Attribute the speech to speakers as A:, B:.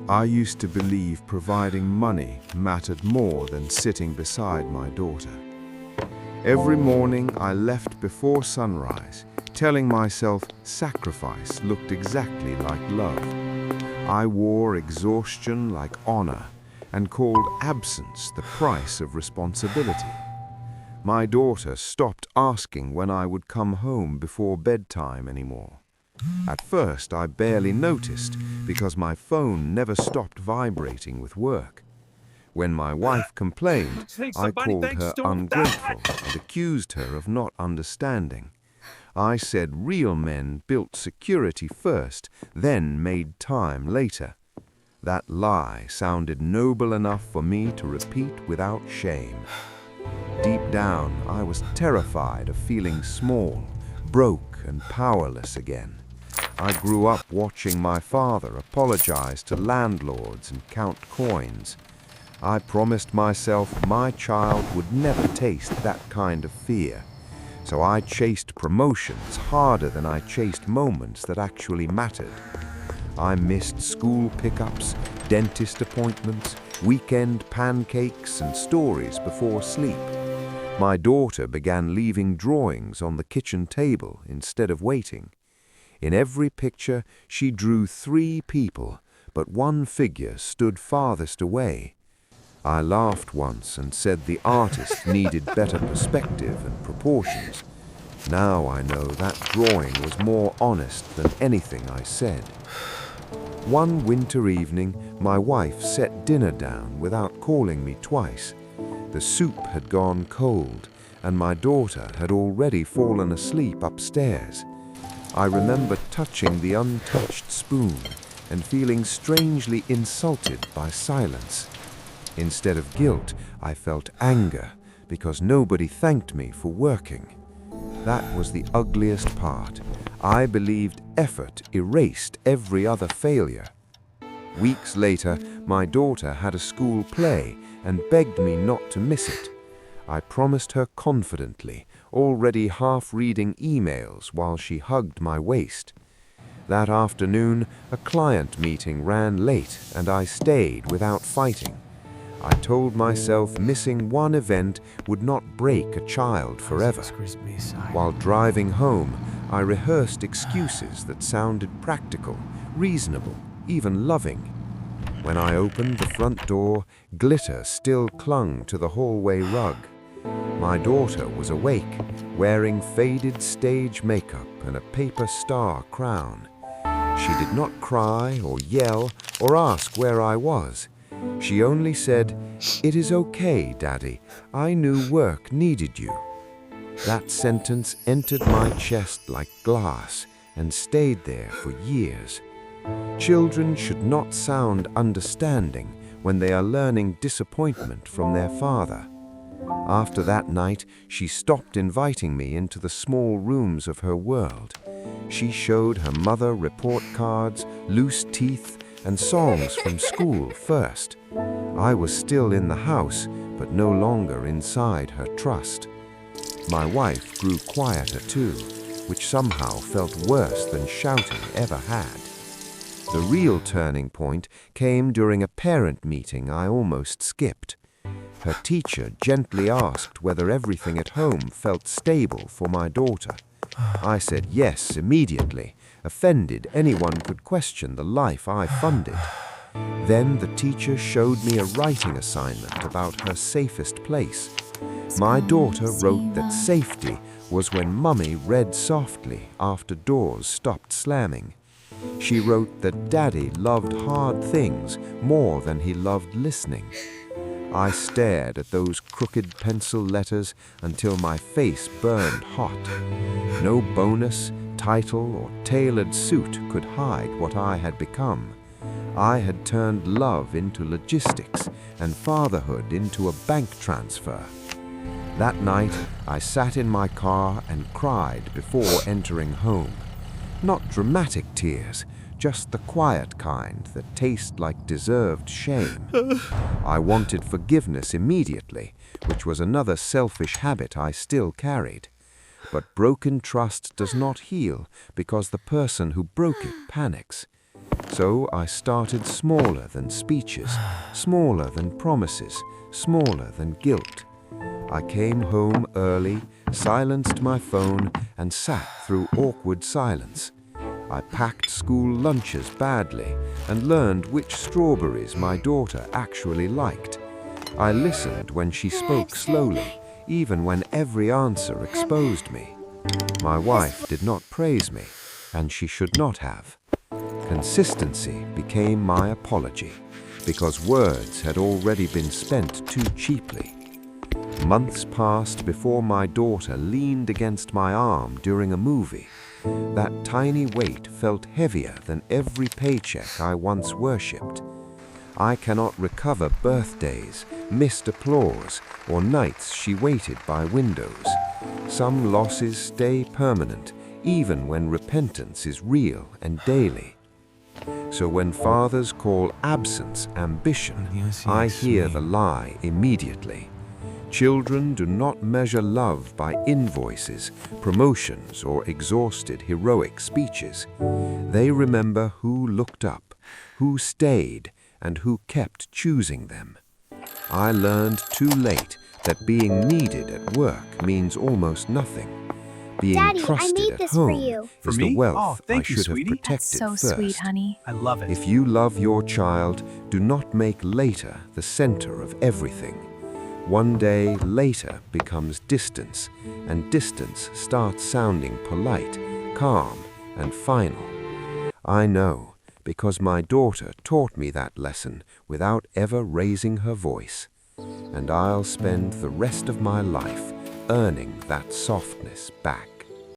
A: I used to believe providing money mattered more than sitting beside my daughter. Every morning I left before sunrise, telling myself sacrifice looked exactly like love. I wore exhaustion like honor and called absence the price of responsibility. My daughter stopped asking when I would come home before bedtime anymore. At first, I barely noticed because my phone never stopped vibrating with work. When my wife complained, I called her ungrateful and accused her of not understanding. I said real men built security first, then made time later. That lie sounded noble enough for me to repeat without shame. Deep down, I was terrified of feeling small, broke, and powerless again. I grew up watching my father apologize to landlords and count coins. I promised myself my child would never taste that kind of fear. So I chased promotions harder than I chased moments that actually mattered. I missed school pickups, dentist appointments, weekend pancakes, and stories before sleep. My daughter began leaving drawings on the kitchen table instead of waiting. In every picture, she drew 3 people, but one figure stood farthest away. I laughed once and said the artist needed better perspective and proportions. Now I know that drawing was more honest than anything I said. One winter evening, my wife set dinner down without calling me twice. The soup had gone cold, and my daughter had already fallen asleep upstairs. I remember touching the untouched spoon and feeling strangely insulted by silence. Instead of guilt, I felt anger because nobody thanked me for working. That was the ugliest part. I believed effort erased every other failure. Weeks later, my daughter had a school play and begged me not to miss it. I promised her confidently, already half reading emails while she hugged my waist. That afternoon, a client meeting ran late and I stayed without fighting. I told myself missing one event would not break a child forever. While driving home, I rehearsed excuses that sounded practical, reasonable, even loving. When I opened the front door, glitter still clung to the hallway rug. My daughter was awake, wearing faded stage makeup and a paper star crown. She did not cry or yell or ask where I was. She only said, "It is okay, Daddy. I knew work needed you." That sentence entered my chest like glass and stayed there for years. Children should not sound understanding when they are learning disappointment from their father. After that night, she stopped inviting me into the small rooms of her world. She showed her mother report cards, loose teeth, and songs from school first. I was still in the house, but no longer inside her trust. My wife grew quieter too, which somehow felt worse than shouting ever had. The real turning point came during a parent meeting I almost skipped. Her teacher gently asked whether everything at home felt stable for my daughter. I said yes immediately, offended anyone could question the life I funded. Then the teacher showed me a writing assignment about her safest place. My daughter wrote that safety was when Mummy read softly after doors stopped slamming. She wrote that Daddy loved hard things more than he loved listening. I stared at those crooked pencil letters until my face burned hot. No bonus, title, or tailored suit could hide what I had become. I had turned love into logistics and fatherhood into a bank transfer. That night, I sat in my car and cried before entering home. Not dramatic tears, just the quiet kind that taste like deserved shame. I wanted forgiveness immediately, which was another selfish habit I still carried. But broken trust does not heal because the person who broke it panics. So I started smaller than speeches, smaller than promises, smaller than guilt. I came home early, silenced my phone, and sat through awkward silence. I packed school lunches badly and learned which strawberries my daughter actually liked. I listened when she spoke slowly, even when every answer exposed me. My wife did not praise me, and she should not have. Consistency became my apology, because words had already been spent too cheaply. Months passed before my daughter leaned against my arm during a movie. That tiny weight felt heavier than every paycheck I once worshipped. I cannot recover birthdays, missed applause, or nights she waited by windows. Some losses stay permanent, even when repentance is real and daily. So when fathers call absence ambition, I hear the lie immediately. Children do not measure love by invoices, promotions, or exhausted heroic speeches. They remember who looked up, who stayed, and who kept choosing them. I learned too late that being needed at work means almost nothing. Being
B: Daddy, I
A: trusted
B: made
A: at
B: this for
A: home
B: you.
C: For
A: is
C: me?
A: the wealth
C: Oh,
A: I
C: thank you,
A: should have
C: sweetie.
A: protected
D: So
A: first.
D: sweet, honey.
C: I love it.
A: If you love your child, do not make later the center of everything. One day later becomes distance, and distance starts sounding polite, calm, and final. I know, because my daughter taught me that lesson without ever raising her voice. And I'll spend the rest of my life earning that softness back.